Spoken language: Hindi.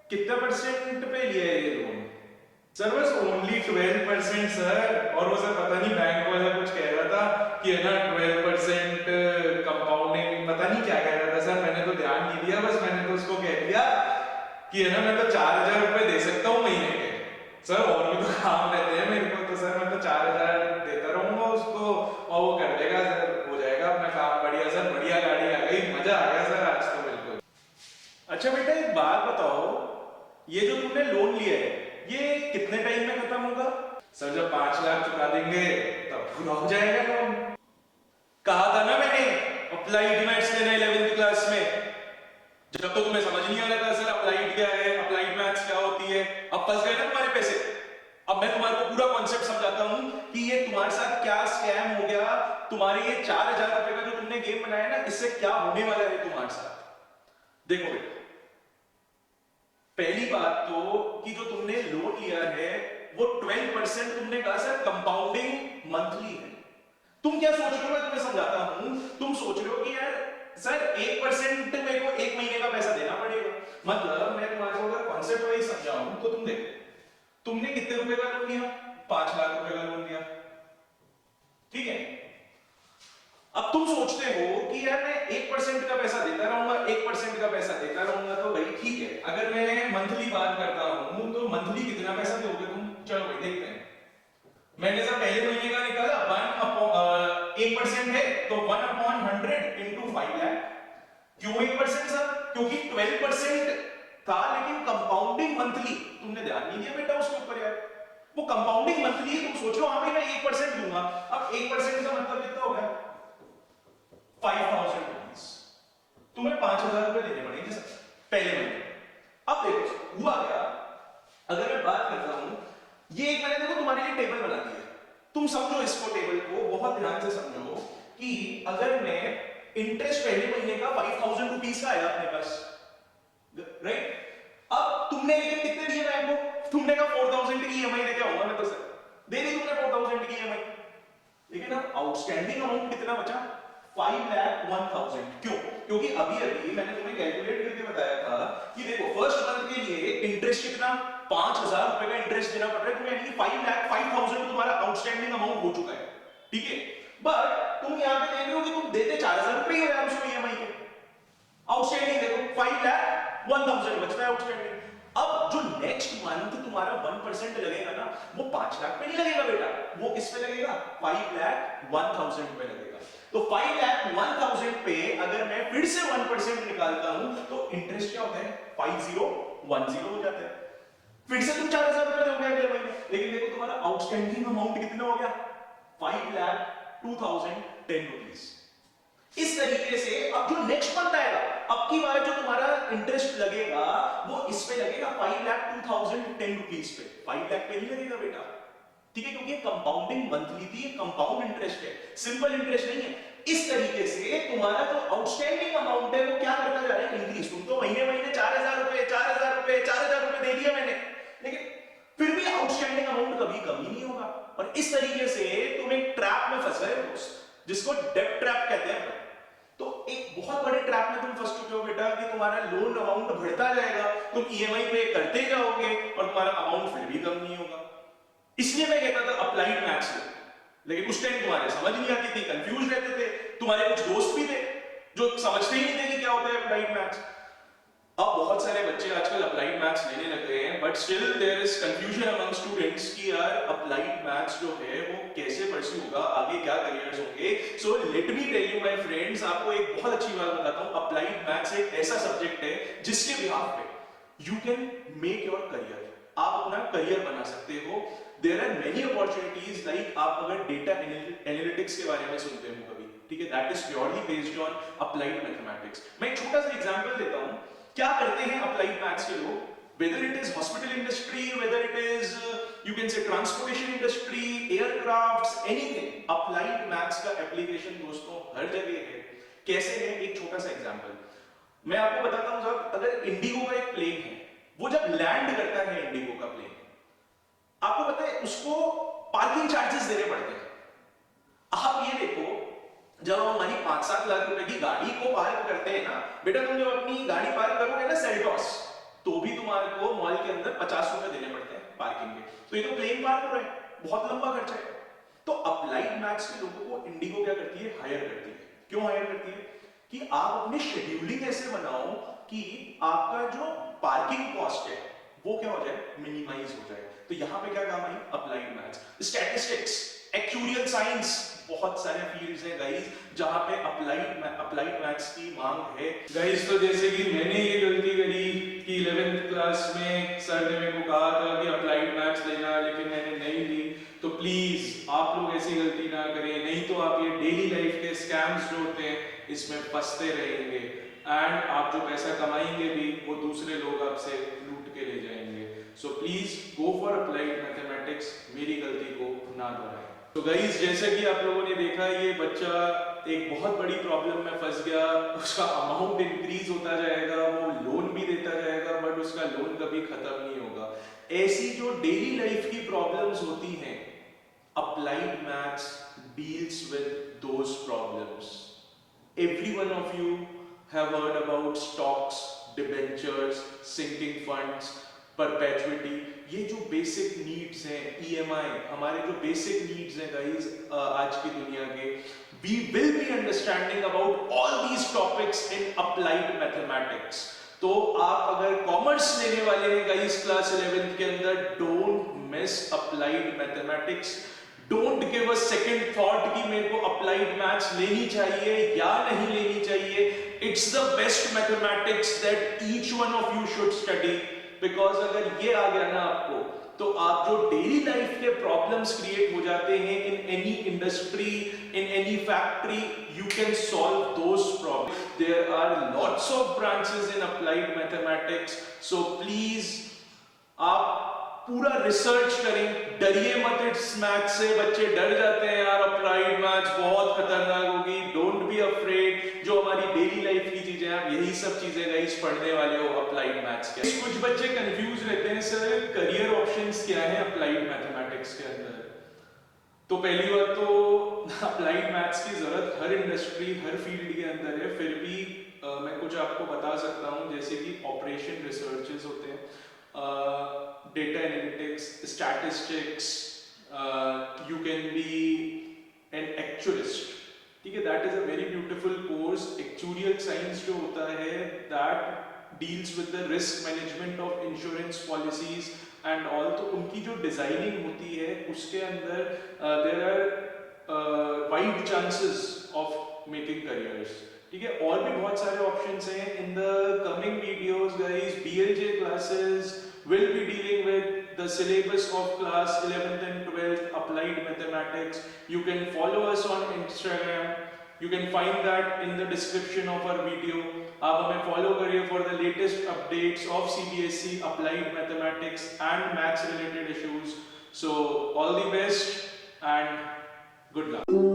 कितना परसेंट पे लिया है ये लोन? सर बस ओनली 12% सर। और वो सर पता नहीं बैंक वाला कुछ कह रहा था कि है ना 12% कंपाउंडिंग, पता नहीं क्या कह रहा था सर, मैंने तो ध्यान नहीं दिया। बस मैंने तो उसको कह दिया कि है ना मैं तो 4,000 रुपए दे सकता हूँ महीने के। सर और भी तो काम रहते हैं मेरे को, तो सर मैं तो 4,000 देता रहूंगा उसको और वो कर देगा सर, हो जाएगा अपना काम। बढ़िया सर, बढ़िया गाड़ी आ गई, मजा आ गया सर आज तो बिल्कुल। अच्छा बेटा एक बात बताओ, ये जो तुमने लोन लिया है ये कितने टाइम में खत्म होगा? सर जब 5 लाख चुका देंगे तब पूरा हो जाएगा लोन। कहा था ना मैंने अप्लाइड मैथ्स लेना 11th क्लास में। जब तो तुम्हें समझ नहीं आ रहा था सर अप्लाइड क्या है, अप्लाइड मैथ्स क्या होती है। अब फंस गए ना तुम्हारे पैसे। अब मैं तुम्हारे को पूरा कॉन्सेप्ट समझाता हूं कि ये तुम्हारे साथ क्या स्कैम हो गया। तुम्हारे ये 4,000 रुपए का जो तुमने गेम बनाया ना, इससे क्या होने वाला है तुम्हारे साथ। देखो बेटा, पहली बात तो कि जो तुमने लोन लिया है वो 12% तुमने कहा सर कंपाउंडिंग मंथली है। तुम क्या सोच रहे हो, मैं तुम्हें समझाता हूं। तुम सोच रहे हो कि यार सर 1% मेरे को 1 महीने का पैसा देना पड़ेगा। मतलब मैं तुम्हारे को अगर कॉन्सेप्ट वाइज समझाऊं तो तुम देखो, तुमने कितने रुपए का लोन लिया? 5 लाख रुपए का लोन लिया, ठीक है। अब तुम सोचते हो कि यार मैं 1% का पैसा देता रहूंगा, 1% का पैसा देता रहूंगा, तो भाई ठीक है। अगर मैं मंथली बात करता हूं तो मंथली कितना पैसा दोगे तुम? चलो भाई देखते हैं। मैंने सर पहले महीने का निकाला, 1% है तो 1/100 इंटू 5 लाख। क्यों 1% सर? क्योंकि 12% था लेकिन कंपाउंडिंग मंथली। तुमने ध्यान नहीं दिया बेटा उसके ऊपर यार। वो कंपाउंडिंग मंथली है, तुम सोच लो हाँ भाई मैं 1% दूंगा। अब 1% का मतलब कितना हो गया? 5,000 रुपीज। तुम्हें 5,000 रुपए देने पड़ेंगे सर पहले महीने। अब देखो हुआ क्या, अगर मैं बात करता हूं, ये एक मैंने देखो तुम्हारे लिए टेबल बना दी है। तुम समझो इसको, टेबल को बहुत ध्यान से समझो कि अगर मैं इंटरेस्ट पहले महीने का 5,000 रुपीज का आया अपने पास, राइट। अब तुमने लेकिन कितने दिए बैंक को? तुमने कहा 4,000 की ईएमआई लेके आऊंगा मैं, तो सर दे दी तुमने 4,000 की ईएमआई। लेकिन अब आउटस्टैंडिंग अमाउंट कितना बचा? 5,01,000। क्यों? क्योंकि अभी अभी मैंने तुम्हें कैलकुलेट करके बताया था कि देखो फर्स्ट मंथ के लिए इंटरेस्ट कितना? 5,000 रुपए का इंटरेस्ट देना पड़ रहा है तुम्हें, यानी 5,05,000 तुम्हारा आउटस्टैंडिंग अमाउंट हो चुका है, ठीक है। बट तुम यहां पे देख रहे हो कि तुम देते 4,000 रुपए ही हो यार उसको ईएमआई के। आउटस्टैंडिंग देखो 5,01,000 बचता है आउटस्टैंडिंग। अब जो नेक्स्ट मंथ तुम्हारा 1% लगेगा ना, वो 5 लाख पे नहीं लगेगा बेटा, वो किस पे लगेगा? 5,01,000 पे लगेगा। तो 5,01,000 पे अगर मैं फिर से 1% निकालता हूं तो इंटरेस्ट क्या होता है? 5,010 हो जाता है। फिर से तुम 4,000 रुपए दोगे अगले महीने, लेकिन देखो तुम्हारा आउटस्टैंडिंग अमाउंट कितना हो गया? 5,02,010 रुपीज। इस तरीके से अब जो नेक्स्ट मंथ आएगा, अब की बार जो तुम्हारा इंटरेस्ट लगेगा वो इस पे लगेगा 5,02,010 रुपीज पे, 5 लाख पे नहीं लगेगा बेटा, ठीक है। क्योंकि कंपाउंडिंग मंथली थी, ये कंपाउंड इंटरेस्ट है, सिंपल इंटरेस्ट नहीं है। इस तरीके से तुम्हारा जो आउटस्टैंडिंग अमाउंट है वो क्या करता जा रहा है? इंक्रीज। तुम तो महीने महीने 4,000 रुपए 4,000 रुपए 4,000 रुपए दे दिया मैंने, लेकिन फिर भी आउटस्टैंडिंग अमाउंट कभी कम ही नहीं होगा। और इस तरीके से तुम एक ट्रैप में फंस गए दोस्त, जिसको डेब्ट ट्रैप कहते हैं। तो एक बहुत बड़े ट्रैप में तुम फंस चुके हो बेटा कि तुम्हारा लोन अमाउंट बढ़ता जाएगा, तुम ईएमआई पे करते जाओगे और तुम्हारा अमाउंट फिर भी कम नहीं होगा। इसलिए मैं कहता था अप्लाइड मैथ्स लो, लेकिन उस टाइम तुम्हारे समझ नहीं आती थी, कंफ्यूज रहते थे। तुम्हारे कुछ दोस्त भी थे जो समझते ही नहीं थे कि क्या होता है अप्लाइड मैथ्स। अब बहुत सारे बच्चे आजकल अप्लाइड मैथ्स लेने लग गए हैं, but still there is confusion among students कि यार अप्लाइड मैथ्स जो है वो कैसे परस्यू होगा, आगे क्या करियर्स होंगे। So let me tell you my friends, आपको एक बहुत अच्छी बात बताता हूं। अप्लाइड मैथ्स एक ऐसा सब्जेक्ट है जिसके बिहाफ पे you can make your career, आप अपना करियर बना सकते हो। There are many opportunities, like आप अगर डेटा एनालिटिक्स के बारे में सुनते हो कभी, ठीक है, that is purely based on applied mathematics. मैं एक छोटा सा एग्जांपल देता हूं, क्या करते हैं अप्लाइड मैथ्स के लोग, whether it is hospital industry, whether it is you can say transportation industry, aircrafts, anything, applied maths का application दोस्तों हर जगह है। कैसे है? एक छोटा सा एग्जांपल मैं आपको बताता हूं साहब। अगर इंडिगो का एक प्लेन है, वो जब लैंड करता है इंडिगो का प्लेन, आपको पता है उसको पार्किंग चार्जेस देने पड़ते हैं। आप ये देखो, जब हम हमारी 5-7 लाख रुपए की गाड़ी को पार्क करते हैं ना बेटा, तुम जब अपनी गाड़ी पार्क करोगे ना सेल्टॉस, तो भी तुम्हारे को मॉल के अंदर 50 रुपए देने पड़ते हैं पार्किंग के। तो ये तो प्लेन पार्क हो रहा है, बहुत लंबा खर्चा है। तो अप्लाइड मैथ्स के लोगों को इंडिगो क्या करती है, हायर करती है। क्यों हायर करती है? कि आप अपनी शेड्यूलिंग ऐसे बनाओ कि आपका जो पार्किंग कॉस्ट है वो क्या हो जाए, मिनिमाइज हो जाए। तो यहां पे क्या काम आई, applied maths, statistics, actuarial science, बहुत सारे फील्ड्स हैं गाइस जहां पे अप्लाइड मैथ्स की मांग है गाइस। तो जैसे कि मैंने ये गलती करी कि 11th क्लास में सर ने मेरे को कहा था कि अप्लाइड मैथ्स लेना, लेकिन मैंने नहीं ली। तो प्लीज आप लोग ऐसी गलती ना करें, नहीं तो आप ये डेली लाइफ के स्कैम्स जो होते हैं इसमें फंसते रहेंगे, एंड आप जो पैसा कमाएंगे भी वो दूसरे लोग आपसे लूट के ले जाएंगे। So please go for applied mathematics, मेरी गलती को ना दोहराएं। तो गाइस, जैसे कि आप लोगों ने देखा, ये बच्चा एक बहुत बड़ी प्रॉब्लम में फंस गया। उसका अमाउंट इंक्रीज होता जाएगा, वो लोन भी देता जाएगा, बट उसका लोन कभी खत्म नहीं होगा। ऐसी जो डेली लाइफ की प्रॉब्लम्स होती हैं, applied maths deals with those problems. Every one of you have heard about stocks, debentures, sinking funds, perpetuity। ये जो बेसिक नीड्स हैं, EMI, हमारे जो बेसिक नीड्स हैं गाइस आज की दुनिया के, we will be understanding about all these topics in applied mathematics। तो आप अगर कॉमर्स लेने वाले हैं गाइस क्लास 11th के अंदर, don't miss applied mathematics. Don't give a second thought कि मेरे को अप्लाइड मैथ्स लेनी चाहिए या नहीं लेनी चाहिए। It's the best mathematics that each one of you should study, because अगर ये आ गया ना आपको, तो आप जो डेली लाइफ के प्रॉब्लम्स क्रिएट हो जाते हैं in any industry, in any factory, you can solve those problems। There are lots of branches in applied mathematics, so please आप पूरा रिसर्च करें, डरिए मत इस मैथ से। बच्चे डर जाते हैं यार, अप्लाइड मैथ्स बहुत खतरनाक होगी। Don't be afraid. जो हमारी डेली लाइफ की चीजें, आप यही सब चीजें गाइस पढ़ने वाले हो अप्लाइड मैथ्स के। कुछ बच्चे कंफ्यूज रहते हैं, सर करियर ऑप्शंस क्या है अप्लाइड मैथमेटिक्स के अंदर। तो पहली बात तो अप्लाइड मैथ्स की जरूरत हर इंडस्ट्री, हर फील्ड के अंदर है। फिर भी मैं कुछ आपको बता सकता हूँ, जैसे कि ऑपरेशन रिसर्चेस होते हैं, data analytics, statistics, you can be an actuarist, ठीक है। that is a very beautiful course। actuarial science जो होता है, that deals with the risk management of insurance policies and all। तो उनकी जो डिजाइनिंग होती है उसके अंदर there are wide chances of making careers, ठीक है। और भी बहुत सारे ऑप्शंस हैं। In the coming videos guys, BLJ classes will be dealing with the syllabus of class 11th and 12th applied mathematics। You can follow us on Instagram, you can find that in the description of our video। आप हमें follow करिए for the latest updates of CBSE applied mathematics and maths related issues। So all the best and good luck।